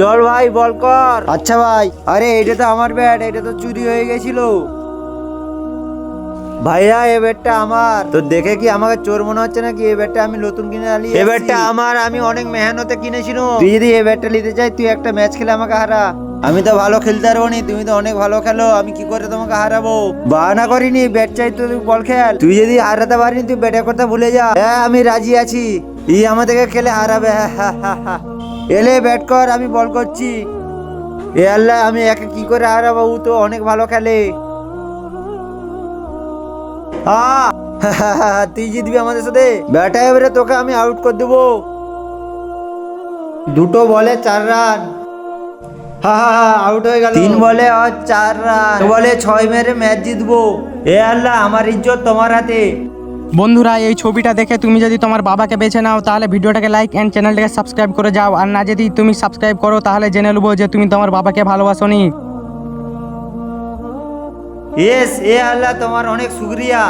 চল ভাই বল কর। আচ্ছা ভাই, আরে এটা তো আমার ব্যাট, এটা তো চুরি হয়ে গেছিল। ভাইয়া এ ব্যাটটা আমার। তো দেখে কি আমাকে চোর মনে হচ্ছে নাকি? এই ব্যাটটা আমি নতুন কিনে আনি। এই ব্যাটটা আমার, আমি অনেক মেহনতে কিনেছিল। তুই যদি এই ব্যাটটা নিতে চাই, তুই একটা ম্যাচ খেলে আমাকে হারা। আমি তো ভালো খেলতে পারবো নি, তুমি তো অনেক ভালো খেলো, আমি কি করে তোমাকে হারাবো? বাহানা করিনি, ব্যাট চাই তো তুই বল খেল। তুই যদি হারাতে পারিনি, তুই ব্যাটের কথা ভুলে যা। হ্যাঁ আমি রাজি আছি, ই আমাদেরকে খেলে হারাবে। এলে ব্যাট কর, আমি বল করছি। এ আল্লাহ, আমি একে কি করে হারাবো? ও তো অনেক ভালো খেলে। আহ! তুই জিতবি আমাদের সাথে। ব্যাটা এবারে তোকে আমি আউট করে দেবো। দুটো বলে 4 রান। আউট হয়ে গেল। 3 বলে আর 4 রান। বলে 6 মেরে ম্যাচ জিতবো। এ আল্লাহ, আমার ইজ্জত তোমার হাতে। বন্ধুরা, এই ছবিটা দেখে তুমি যদি তোমার বাবাকে বেছে নাও তাহলে ভিডিওটাকে লাইক এন্ড চ্যানেলটাকে সাবস্ক্রাইব করে যাও। আর না যদি তুমি সাবস্ক্রাইব করো তাহলে জেনে নেবো যে তুমি তোমার বাবাকে ভালোবাসোনি। এ আল্লাহ, তোমার অনেক শুকরিয়া।